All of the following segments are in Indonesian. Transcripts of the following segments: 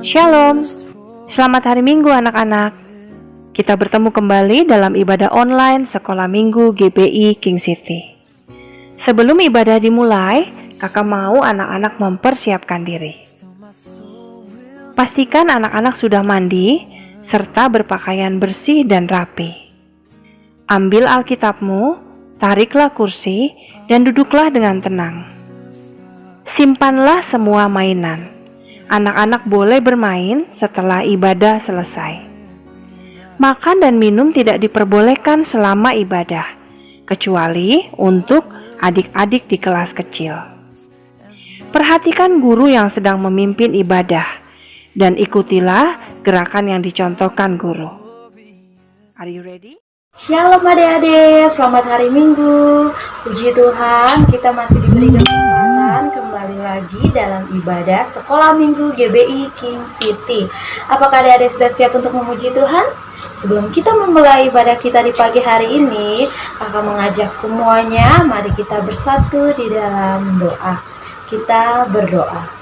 Shalom, selamat hari Minggu anak-anak. Kita bertemu kembali dalam ibadah online Sekolah Minggu GBI King City. Sebelum ibadah dimulai, kakak mau anak-anak mempersiapkan diri. Pastikan anak-anak sudah mandi, serta berpakaian bersih dan rapi. Ambil Alkitabmu, tariklah kursi, dan duduklah dengan tenang. Simpanlah semua mainan. Anak-anak boleh bermain setelah ibadah selesai. Makan dan minum tidak diperbolehkan selama ibadah, kecuali untuk adik-adik di kelas kecil. Perhatikan guru yang sedang memimpin ibadah, dan ikutilah gerakan yang dicontohkan guru. Are you ready? Shalom adik-adik, selamat hari Minggu. Puji Tuhan, kita masih diberi kesempatan kembali lagi dalam ibadah Sekolah Minggu GBI King City. Apakah adik-adik sudah siap untuk memuji Tuhan? Sebelum kita memulai ibadah kita di pagi hari ini, kakak mengajak semuanya, mari kita bersatu di dalam doa. Kita berdoa.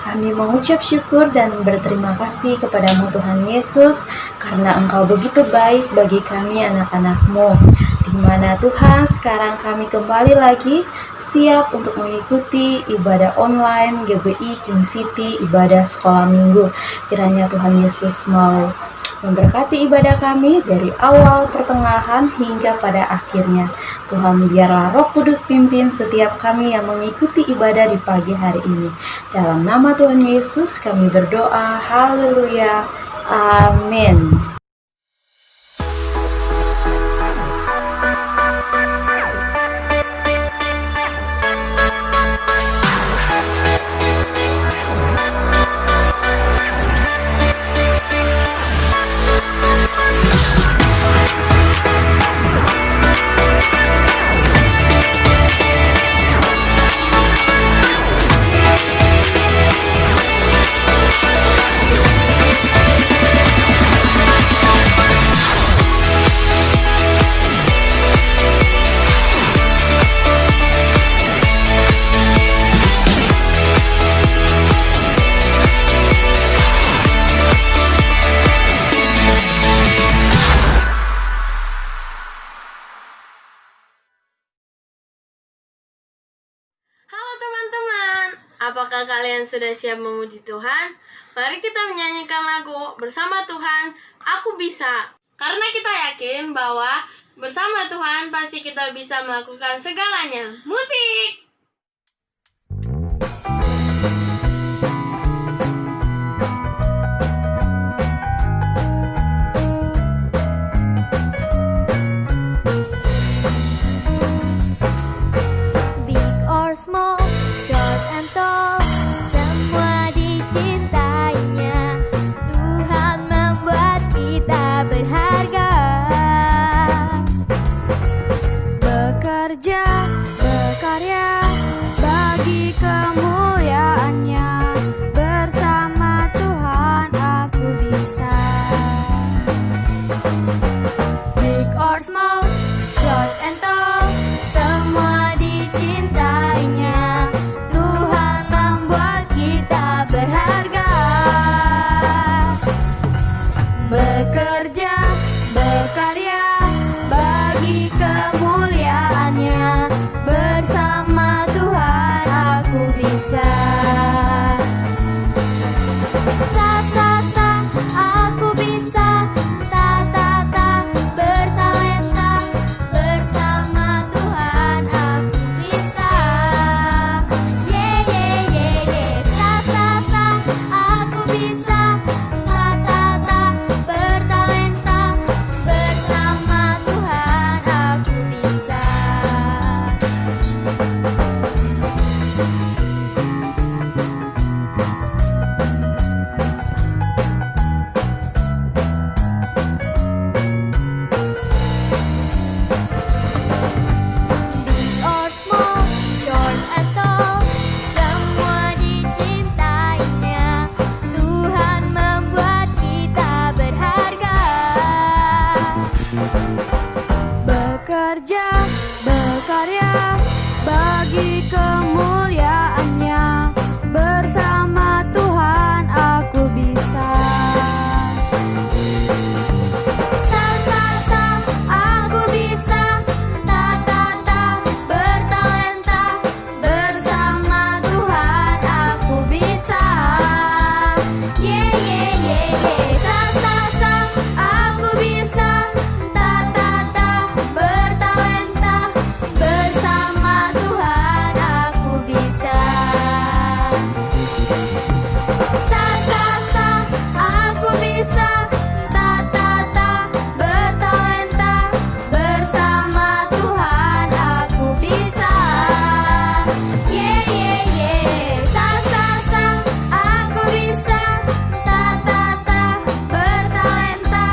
Kami mengucap syukur dan berterima kasih kepadamu Tuhan Yesus, karena Engkau begitu baik bagi kami anak-anak-Mu. Di mana Tuhan, sekarang kami kembali lagi siap untuk mengikuti ibadah online GBI King City, ibadah sekolah minggu. Kiranya Tuhan Yesus mau memberkati ibadah kami dari awal, pertengahan, hingga pada akhirnya. Tuhan, biarlah Roh Kudus pimpin setiap kami yang mengikuti ibadah di pagi hari ini. Dalam nama Tuhan Yesus kami berdoa. Haleluya. Amin. Apakah kalian sudah siap memuji Tuhan? Mari kita menyanyikan lagu Bersama Tuhan, Aku Bisa. Karena kita yakin bahwa bersama Tuhan pasti kita bisa melakukan segalanya. Musik! Big or small, short and tall, semua dicintainya. Tuhan membuat kita berharga. Bekerja, berkarya, sa sa sa, aku bisa. Ta ta ta, bertalenta, bersama Tuhan aku bisa. Sa sa sa, aku bisa. Ta ta ta, bertalenta, bersama Tuhan aku bisa. Ye ye ye, sa sa sa, aku bisa. Ta ta ta, bertalenta,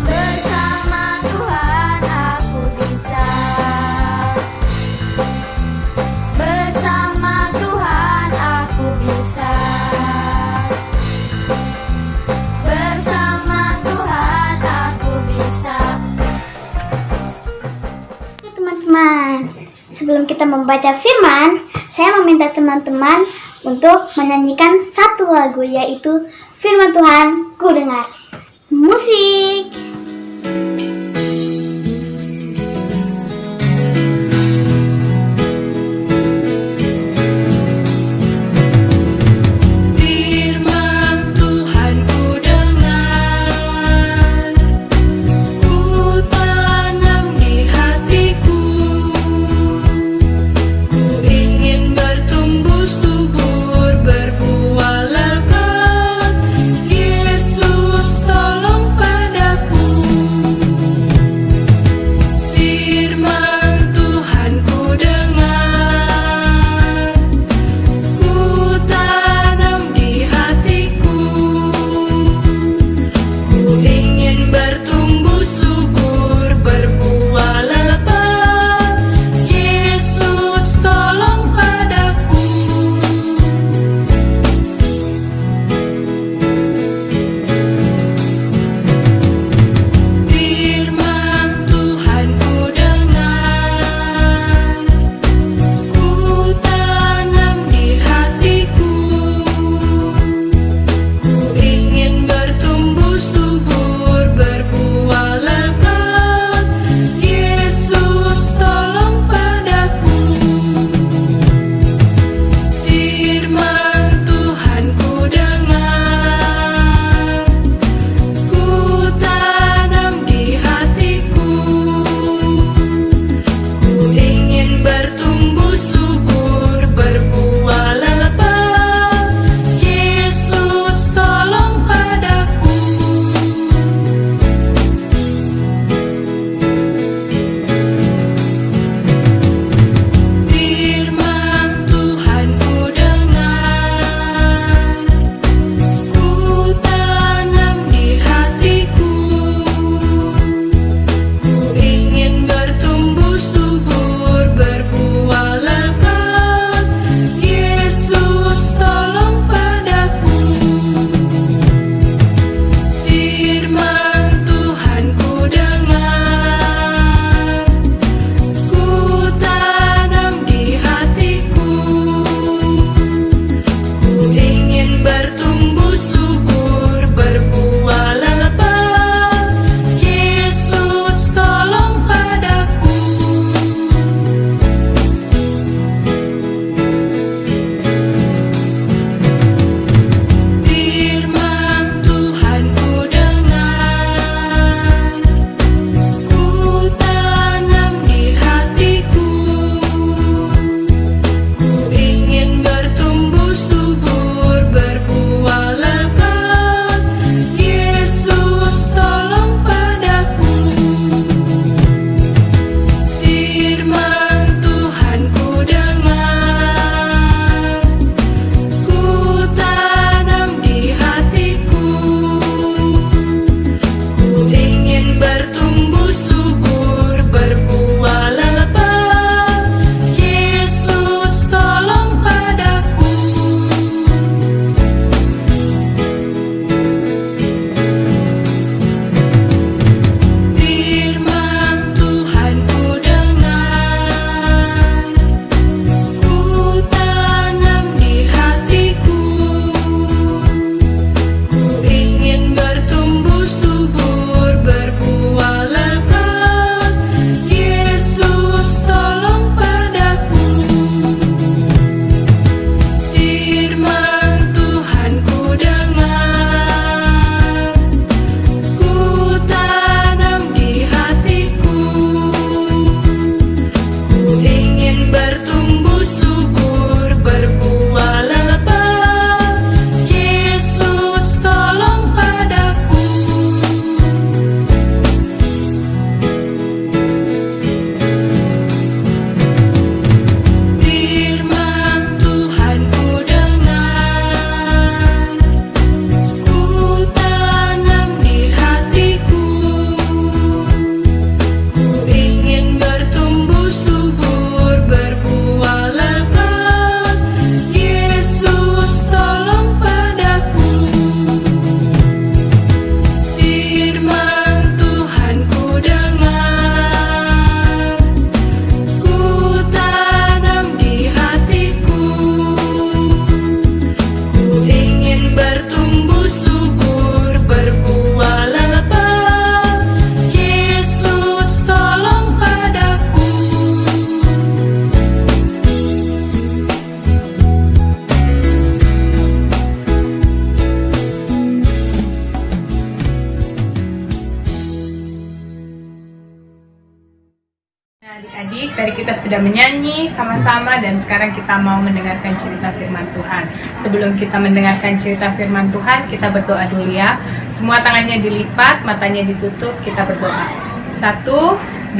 bersama Tuhan aku bisa. Bersama Tuhan aku bisa. Bersama Tuhan aku bisa. Teman-teman, sebelum kita membaca firman, saya meminta teman-teman untuk menyanyikan satu lagu, yaitu Firman Tuhan Ku Dengar. Musik. Firman Tuhan ku dengar, ku tanam di hatiku. Ku ingin bertumbuh subur, berbuah lebat. Yesus tolong padaku. Adik-adik, tadi kita sudah menyanyi sama-sama dan sekarang kita mau mendengarkan cerita firman Tuhan. Sebelum kita mendengarkan cerita firman Tuhan, kita berdoa dulu ya. Semua tangannya dilipat, matanya ditutup, kita berdoa. 1,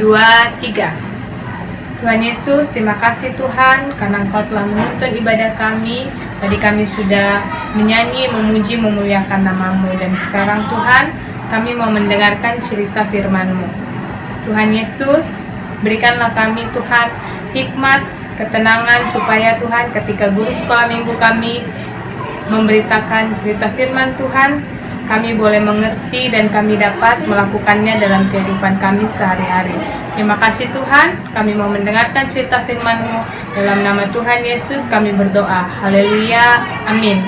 2, 3. Tuhan Yesus, terima kasih Tuhan karena Engkau telah menuntun ibadah kami. Tadi kami sudah menyanyi, memuji, memuliakan nama-Mu. Dan sekarang Tuhan, kami mau mendengarkan cerita firman-Mu. Tuhan Yesus, berikanlah kami Tuhan hikmat, ketenangan supaya Tuhan ketika guru sekolah minggu kami memberitakan cerita firman Tuhan, kami boleh mengerti dan kami dapat melakukannya dalam kehidupan kami sehari-hari. Terima kasih Tuhan, kami mau mendengarkan cerita firman-Mu. Dalam nama Tuhan Yesus kami berdoa. Haleluya. Amin.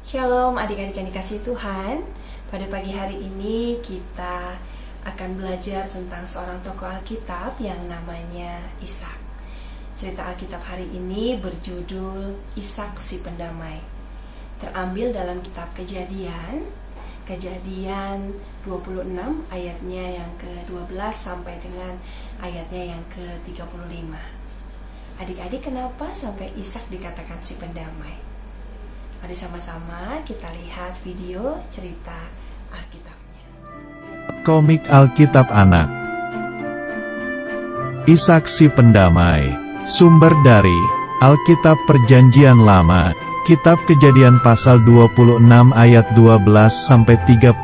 Shalom adik-adik yang dikasihi Tuhan. Pada pagi hari ini kita akan belajar tentang seorang tokoh Alkitab yang namanya Ishak. Cerita Alkitab hari ini berjudul Ishak si Pendamai. Terambil dalam kitab Kejadian 26 ayatnya yang ke-12 sampai dengan ayatnya yang ke-35. Adik-adik, kenapa sampai Ishak dikatakan si pendamai? Mari sama-sama kita lihat video cerita Alkitab. Komik Alkitab Anak. Ishak si Pendamai. Sumber dari Alkitab Perjanjian Lama, Kitab Kejadian pasal 26 ayat 12 sampai 35.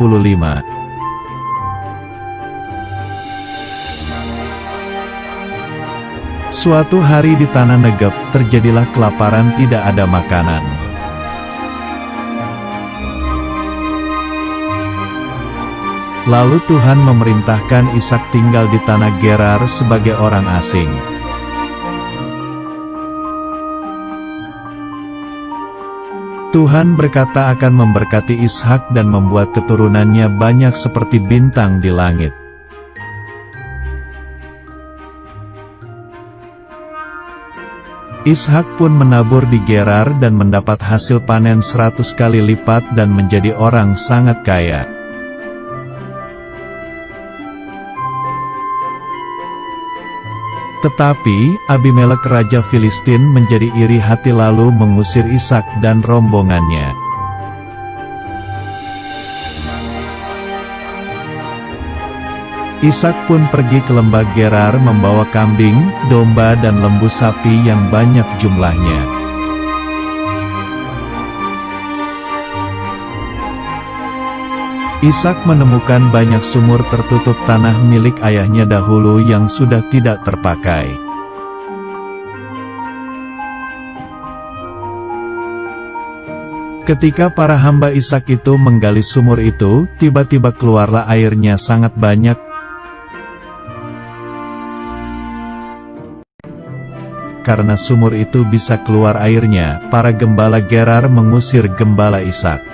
Suatu hari di tanah Negeb terjadilah kelaparan, tidak ada makanan. Lalu Tuhan memerintahkan Ishak tinggal di tanah Gerar sebagai orang asing. Tuhan berkata akan memberkati Ishak dan membuat keturunannya banyak seperti bintang di langit. Ishak pun menabur di Gerar dan mendapat hasil panen 100 kali lipat dan menjadi orang sangat kaya. Tetapi, Abimelek Raja Filistin menjadi iri hati lalu mengusir Ishak dan rombongannya. Ishak pun pergi ke lembah Gerar membawa kambing, domba dan lembu sapi yang banyak jumlahnya. Ishak menemukan banyak sumur tertutup tanah milik ayahnya dahulu yang sudah tidak terpakai. Ketika para hamba Ishak itu menggali sumur itu, tiba-tiba keluarlah airnya sangat banyak. Karena sumur itu bisa keluar airnya, para gembala Gerar mengusir gembala Ishak.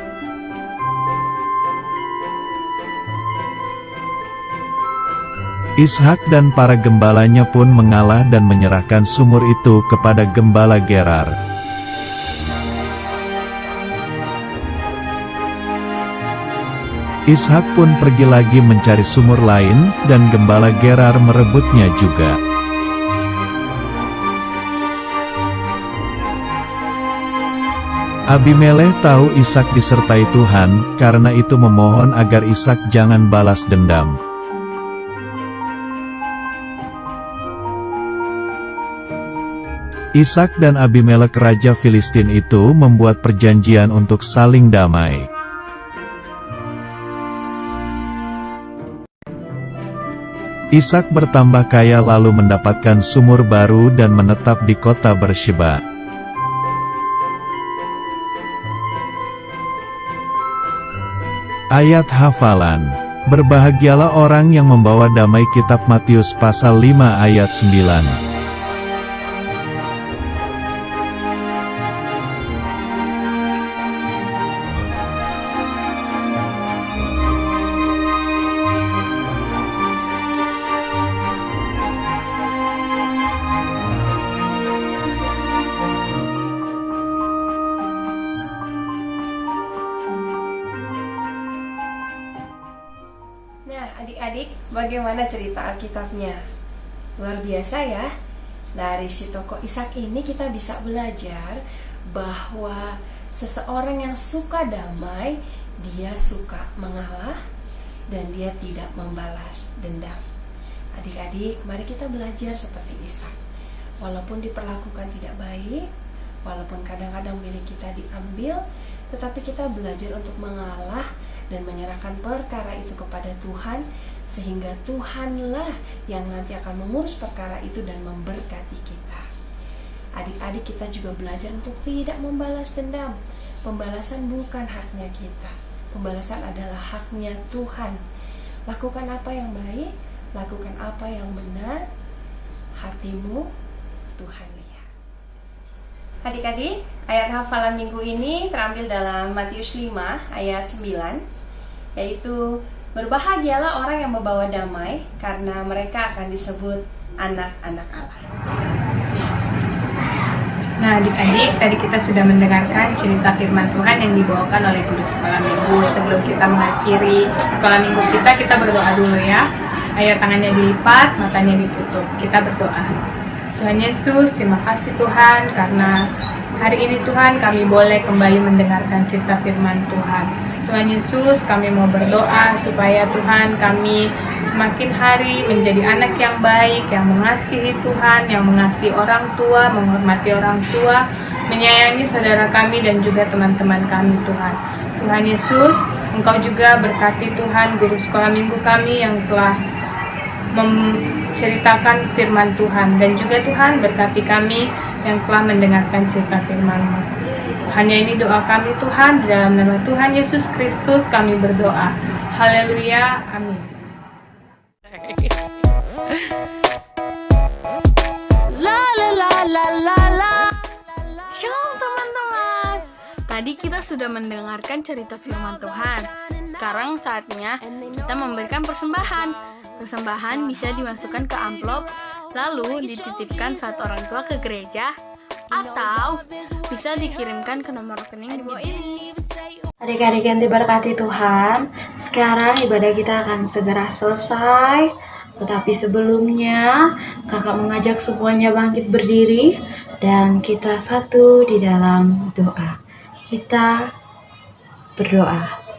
Ishak dan para gembalanya pun mengalah dan menyerahkan sumur itu kepada gembala Gerar. Ishak pun pergi lagi mencari sumur lain, dan gembala Gerar merebutnya juga. Abimelek tahu Ishak disertai Tuhan, karena itu memohon agar Ishak jangan balas dendam. Ishak dan Abimelek Raja Filistin itu membuat perjanjian untuk saling damai. Ishak bertambah kaya lalu mendapatkan sumur baru dan menetap di kota Bersheba. Ayat hafalan. Berbahagialah orang yang membawa damai. Kitab Matius pasal 5 ayat 9. adik-adik, bagaimana cerita Alkitabnya? Luar biasa ya. Dari si tokoh Ishak ini kita bisa belajar bahwa seseorang yang suka damai, dia suka mengalah dan dia tidak membalas dendam. Adik-adik, mari kita belajar seperti Ishak. Walaupun diperlakukan tidak baik, walaupun kadang-kadang milik kita diambil, tetapi kita belajar untuk mengalah dan menyerahkan perkara itu kepada Tuhan, sehingga Tuhanlah yang nanti akan mengurus perkara itu dan memberkati kita. Adik-adik, kita juga belajar untuk tidak membalas dendam. Pembalasan bukan haknya kita. Pembalasan adalah haknya Tuhan. Lakukan apa yang baik, lakukan apa yang benar, hatimu Tuhan lihat. Adik-adik, ayat hafalan minggu ini terambil dalam Matius 5 ayat 9, yaitu berbahagialah orang yang membawa damai, karena mereka akan disebut anak-anak Allah. Nah adik-adik, tadi kita sudah mendengarkan cerita firman Tuhan yang dibawakan oleh guru sekolah minggu. Sebelum kita mengakhiri sekolah minggu kita berdoa dulu ya. Ayo tangannya dilipat, matanya ditutup. Kita berdoa. Tuhan Yesus, terima kasih Tuhan, karena hari ini Tuhan kami boleh kembali mendengarkan cerita firman Tuhan. Tuhan Yesus, kami mau berdoa supaya Tuhan kami semakin hari menjadi anak yang baik, yang mengasihi Tuhan, yang mengasihi orang tua, menghormati orang tua, menyayangi saudara kami dan juga teman-teman kami Tuhan. Tuhan Yesus, Engkau juga berkati Tuhan guru sekolah minggu kami yang telah menceritakan firman Tuhan, dan juga Tuhan berkati kami yang telah mendengarkan cerita firman-Mu. Hanya ini doa kami Tuhan, di dalam nama Tuhan Yesus Kristus kami berdoa. Haleluya, amin. Shalom teman-teman. Tadi kita sudah mendengarkan cerita firman Tuhan. Sekarang saatnya kita memberikan persembahan. Persembahan bisa dimasukkan ke amplop, lalu dititipkan saat orang tua ke gereja, atau bisa dikirimkan ke nomor rekening di bawah ini. Adik-adik yang diberkati Tuhan, sekarang ibadah kita akan segera selesai. Tetapi sebelumnya, kakak mengajak semuanya bangkit berdiri dan kita satu di dalam doa. Kita berdoa.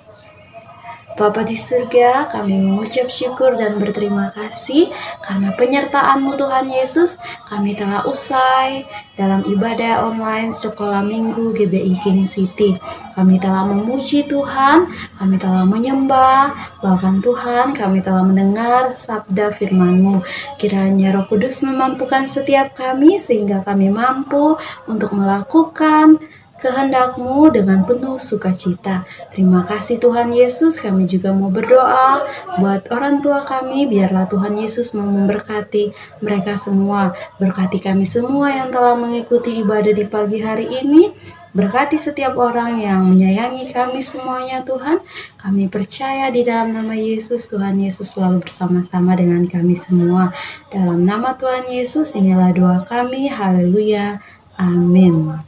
Bapa di surga, kami mengucap syukur dan berterima kasih karena penyertaan-Mu Tuhan Yesus, kami telah usai dalam ibadah online sekolah minggu GBI King City. Kami telah memuji Tuhan, kami telah menyembah, bahkan Tuhan kami telah mendengar sabda firman-Mu. Kiranya Roh Kudus memampukan setiap kami sehingga kami mampu untuk melakukan kehendak-Mu dengan penuh sukacita. Terima kasih Tuhan Yesus. Kami juga mau berdoa buat orang tua kami, biarlah Tuhan Yesus memberkati mereka semua. Berkati kami semua yang telah mengikuti ibadah di pagi hari ini. Berkati setiap orang yang menyayangi kami semuanya Tuhan. Kami percaya di dalam nama Yesus, Tuhan Yesus selalu bersama-sama dengan kami semua. Dalam nama Tuhan Yesus inilah doa kami. Haleluya. Amin.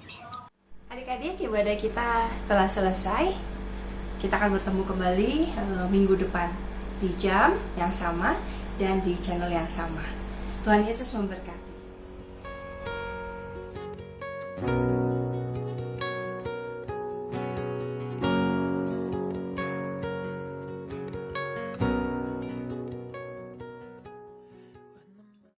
Adik-adik, ibadah kita telah selesai. Kita akan bertemu kembali minggu depan di jam yang sama dan di channel yang sama. Tuhan Yesus memberkati.